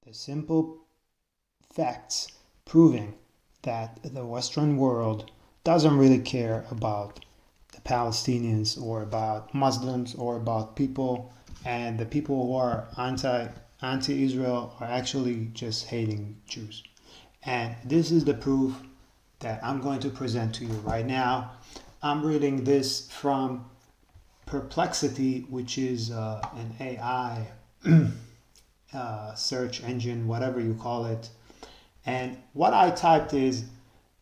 The simple facts proving that the Western world doesn't really care about the Palestinians or about Muslims or about people, and the people who are anti-Israel are actually just hating Jews. And this is the proof that I'm going to present to you right now. I'm reading this from Perplexity, which is an AI search engine, whatever you call it. And what I typed is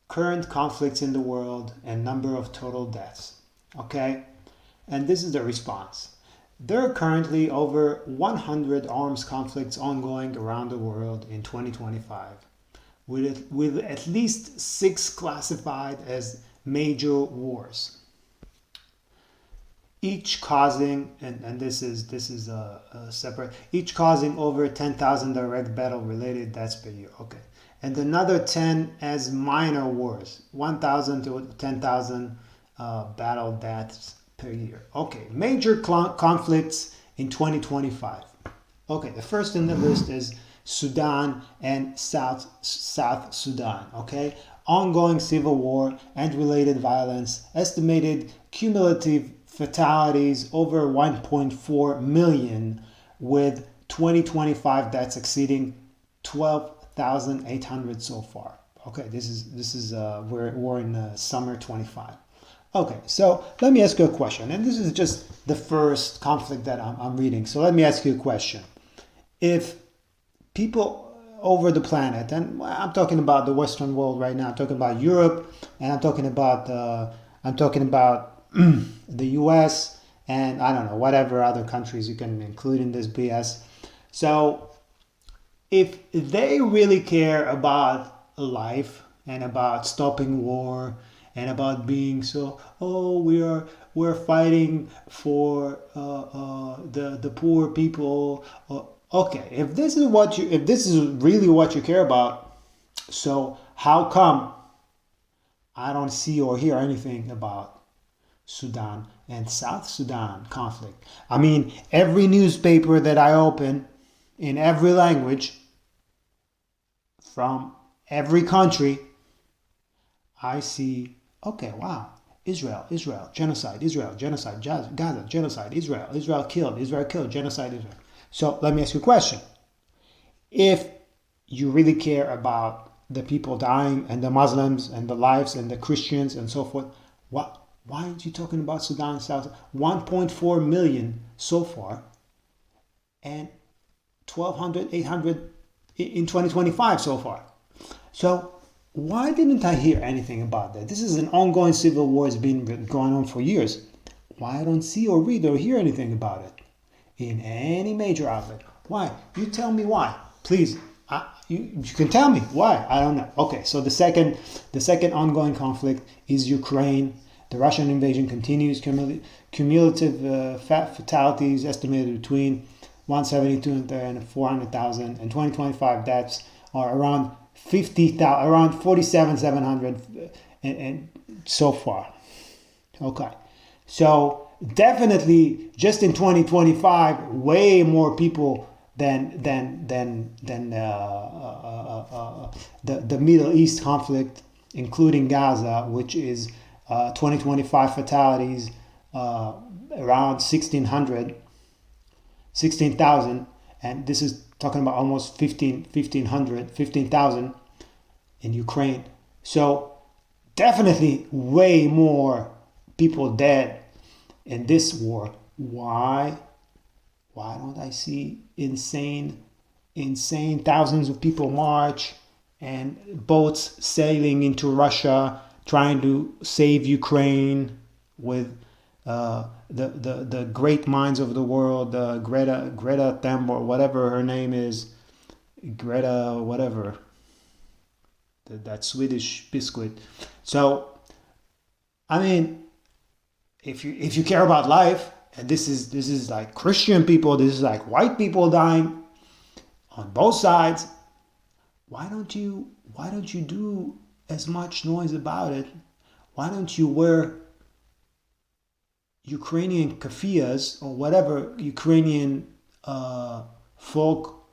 current conflicts in the world and number of total deaths. Okay? And this is the response. There are currently over 100 arms conflicts ongoing around the world in 2025, with at least 6 classified as major wars. Each causing, and this is a separate, each causing over 10,000 direct battle related deaths per year. Okay. And another 10 as minor wars, 1,000 to 10,000 battle deaths per year. Okay, major conflicts in 2025. Okay, the first in the list is Sudan and South Sudan. Okay, ongoing civil war and related violence, estimated cumulative fatalities over 1.4 million, with 2025 deaths exceeding 12,800 so far. Okay, this is we're in summer 25. Okay, so let me ask you a question, and this is just the first conflict that I'm reading. So let me ask you a question: if people over the planet, and I'm talking about the Western world right now, I'm talking about Europe, and I'm talking about the U.S. and I don't know whatever other countries you can include in this BS. So if they really care about life and about stopping war and about being so, oh, we're fighting for the poor people. Okay, if this is really what you care about, so how come I don't see or hear anything about Sudan and South Sudan conflict? I mean, every newspaper that I open in every language from every country, I see, okay, wow, Israel, genocide, Gaza, genocide, Israel killed, genocide, Israel. So let me ask you a question. If you really care about the people dying and the Muslims and the lives and the Christians and so forth, why aren't you talking about Sudan South? 1.4 million so far and 1,200, 800 in 2025 so far. So why didn't I hear anything about that? This is an ongoing civil war. It's been going on for years. Why I don't see or read or hear anything about it in any major outlet? Why? You tell me why, please. You can tell me why. I don't know. Okay, so the second ongoing conflict is Ukraine. The Russian invasion continues. Cumulative fatalities estimated between 172 and 400,000, and 2025 deaths are around 50,000, around 47,700, and so far. Okay, so definitely just in 2025, way more people than the Middle East conflict, including Gaza, which is 2025 fatalities around 16,000, and this is talking about almost 15,000 in Ukraine. So definitely way more people dead in this war. Why don't I see insane thousands of people march and boats sailing into Russia trying to save Ukraine with the great minds of the world, Greta Thunberg, whatever her name is, Greta whatever, that Swedish biscuit. So I mean, if you care about life, and this is like Christian people, this is like white people dying on both sides, why don't you do as much noise about it? Why don't you wear Ukrainian keffiyehs or whatever Ukrainian folk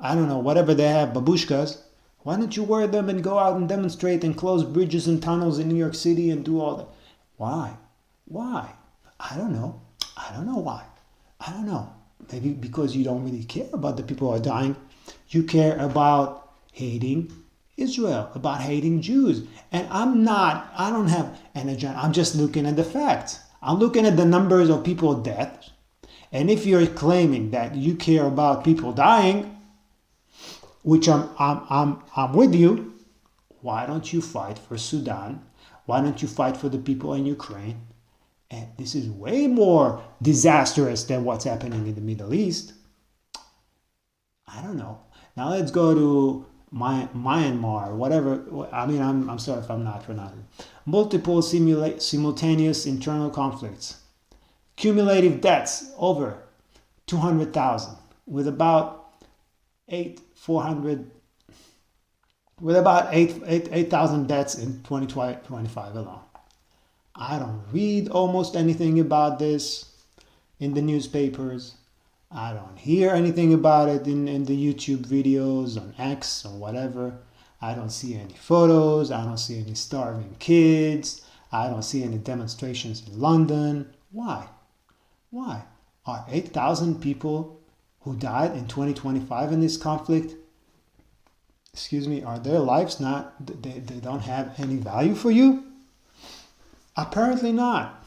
I don't know, whatever they have, babushkas. Why don't you wear them and go out and demonstrate and close bridges and tunnels in New York City and do all that? Why? Why? I don't know. I don't know why. I don't know. Maybe because you don't really care about the people who are dying. You care about hating Israel, about hating Jews. And I don't have an agenda. I'm just looking at the facts. I'm looking at the numbers of people dead. And if you're claiming that you care about people dying, which I'm with you, why don't you fight for Sudan? Why don't you fight for the people in Ukraine? And this is way more disastrous than what's happening in the Middle East. I don't know. Now let's go to Myanmar, whatever. I mean, I'm sorry if I'm not pronouncing. Multiple simultaneous internal conflicts. Cumulative deaths over 200,000, with about 8,000 deaths in 2025 alone. I don't read almost anything about this in the newspapers. I don't hear anything about it in the YouTube videos on X or whatever. I don't see any photos. I don't see any starving kids. I don't see any demonstrations in London. Why? Why? Are 8,000 people who died in 2025 in this conflict, are their lives they don't have any value for you? Apparently not.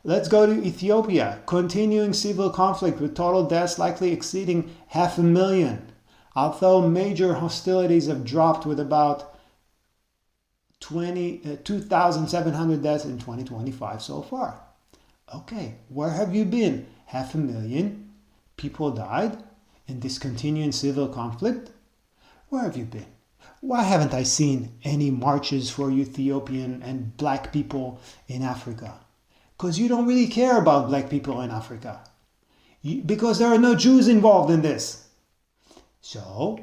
Let's go to Ethiopia. Continuing civil conflict with total deaths likely exceeding 500,000. Although major hostilities have dropped with about 2,700 deaths in 2025 so far. Okay, where have you been? 500,000 people died in this continuing civil conflict? Where have you been? Why haven't I seen any marches for Ethiopian and black people in Africa? Because you don't really care about black people in Africa. Because there are no Jews involved in this. So,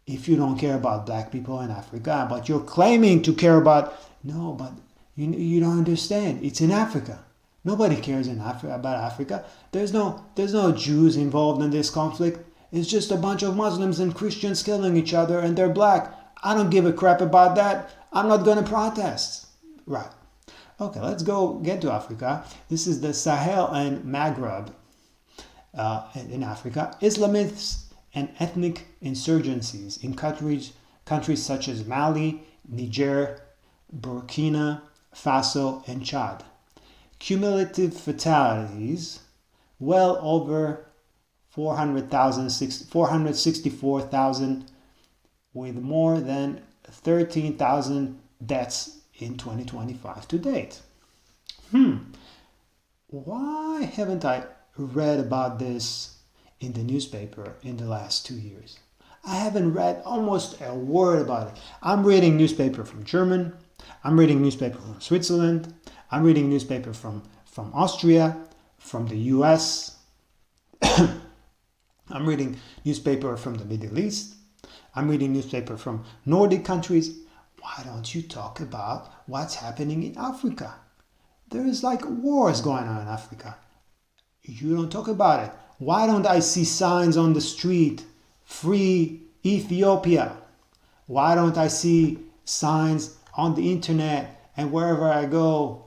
if you don't care about black people in Africa, but you're claiming to care about, no, but you don't understand. It's in Africa. Nobody cares about Africa. There's no Jews involved in this conflict. It's just a bunch of Muslims and Christians killing each other and they're black. I don't give a crap about that. I'm not going to protest. Right. Okay, let's go get to Africa. This is the Sahel and Maghreb in Africa. Islamists and ethnic insurgencies in countries such as Mali, Niger, Burkina Faso, and Chad. Cumulative fatalities well over 464,000, with more than 13,000 deaths in 2025 to date. Why haven't I read about this in the newspaper in the last 2 years? I haven't read almost a word about it. I'm reading newspaper from German. I'm reading newspaper from Switzerland. I'm reading newspaper from Austria, from the US. I'm reading newspaper from the Middle East. I'm reading newspaper from Nordic countries. Why don't you talk about what's happening in Africa? There is like wars going on in Africa. You don't talk about it. Why don't I see signs on the street, free Ethiopia? Why don't I see signs on the internet and wherever I go,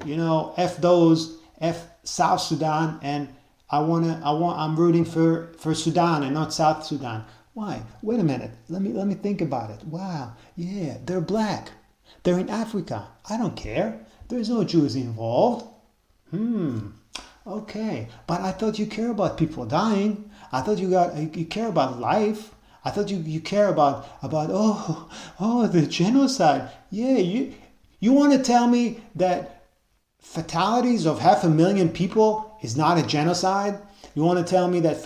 F those, F South Sudan, and I'm rooting for Sudan and not South Sudan. Why? Wait a minute. Let me think about it. Wow. Yeah, they're black. They're in Africa. I don't care. There's no Jews involved. Okay. But I thought you care about people dying. I thought you care about life. I thought you care about the genocide. Yeah, you want to tell me that fatalities of 500,000 people is not a genocide? You want to tell me that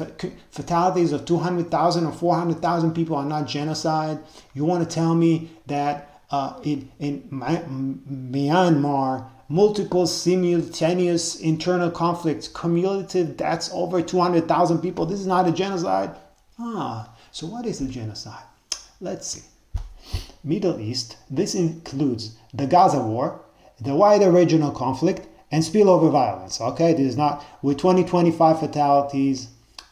fatalities of 200,000 or 400,000 people are not genocide? You want to tell me that in Myanmar, multiple simultaneous internal conflicts, cumulative deaths over 200,000 people, this is not a genocide? So what is a genocide? Let's see. Middle East, this includes the Gaza war, the wider regional conflict, and spillover violence. Okay, this is not, with 2025 fatalities,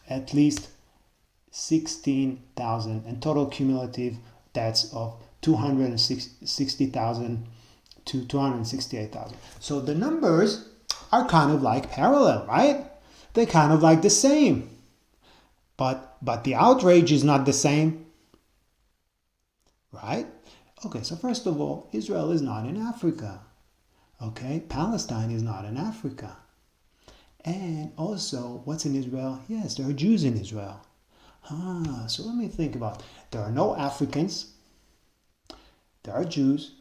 at least 16,000, and total cumulative deaths of 260,000 to 268,000. So the numbers are kind of like parallel, right? They're kind of like the same. But the outrage is not the same, right? Okay, so first of all, Israel is not in Africa. Okay, Palestine is not in Africa. And also, what's in Israel? Yes, there are Jews in Israel. So let me think about it. There are no Africans, there are Jews,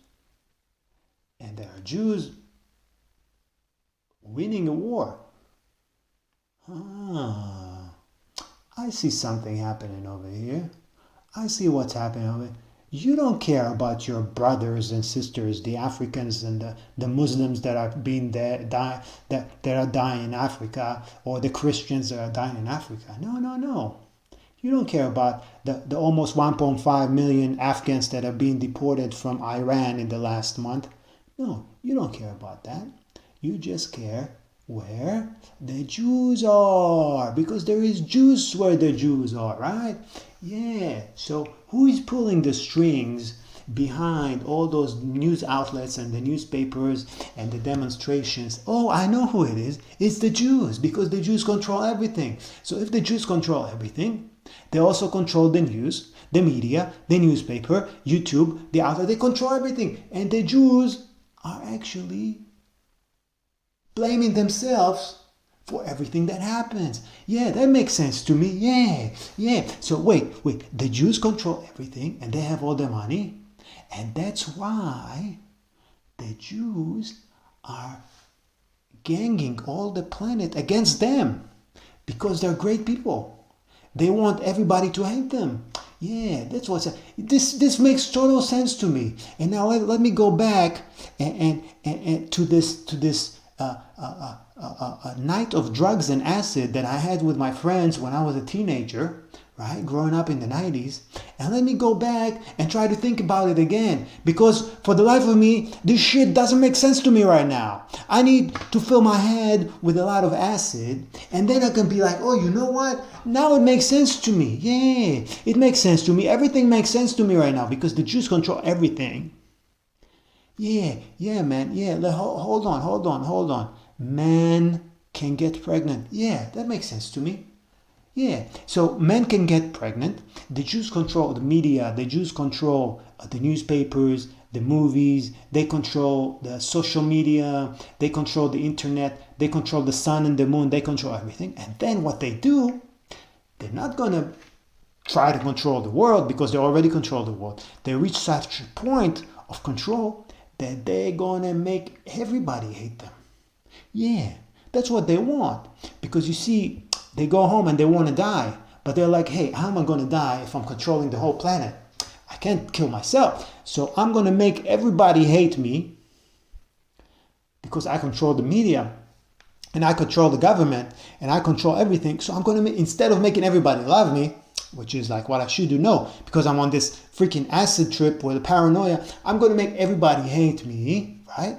and there are Jews winning a war. I see something happening over here. I see what's happening over here. You don't care about your brothers and sisters, the Africans and the Muslims that are being that are dying in Africa, or the Christians that are dying in Africa. No. You don't care about the almost 1.5 million Afghans that are being deported from Iran in the last month. No, you don't care about that. You just care where the Jews are, because there is Jews where the Jews are, right? Yeah, so who is pulling the strings behind all those news outlets and the newspapers and the demonstrations? Oh, I know who it is. It's the Jews, because the Jews control everything. So if the Jews control everything, they also control the news, the media, the newspaper, YouTube, the outlet. They control everything. And the Jews are actually blaming themselves for everything that happens. Yeah, that makes sense to me. Yeah. So wait. The Jews control everything and they have all the money. And that's why the Jews are ganging all the planet against them. Because they're great people. They want everybody to hate them. Yeah, that's what's this makes total sense to me. And now let me go back and to this night of drugs and acid that I had with my friends when I was a teenager, right? Growing up in the 90s. And let me go back and try to think about it again. Because for the life of me, this shit doesn't make sense to me right now. I need to fill my head with a lot of acid. And then I can be like, oh, you know what? Now it makes sense to me. Yeah, it makes sense to me. Everything makes sense to me right now because the Jews control everything. Yeah, man. Yeah, hold on. Men can get pregnant. Yeah, that makes sense to me. Yeah, so men can get pregnant. The Jews control the media. The Jews control the newspapers, the movies. They control the social media. They control the internet. They control the sun and the moon. They control everything. And then what they do, they're not going to try to control the world because they already control the world. They reach such a point of control that they're going to make everybody hate them. Yeah, that's what they want. Because you see, they go home and they want to die. But they're like, hey, how am I going to die if I'm controlling the whole planet? I can't kill myself. So I'm going to make everybody hate me because I control the media and I control the government and I control everything. So I'm going to, instead of making everybody love me, which is like what I should do, no, because I'm on this freaking acid trip with the paranoia, I'm going to make everybody hate me, right?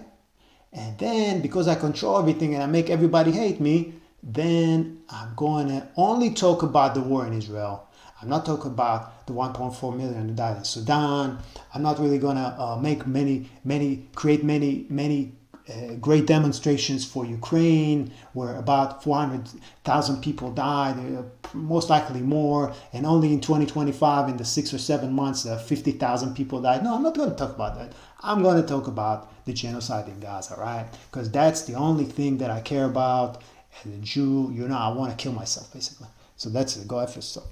And then because I control everything and I make everybody hate me, then I'm going to only talk about the war in Israel. I'm not talking about the 1.4 million that died in Sudan. I'm not really going to create many great demonstrations for Ukraine, where about 400,000 people died, most likely more, and only in 2025, in the 6 or 7 months, 50,000 people died. No, I'm not going to talk about that. I'm going to talk about the genocide in Gaza, right? Because that's the only thing that I care about. As a Jew, I want to kill myself, basically. So that's it. Go after yourself.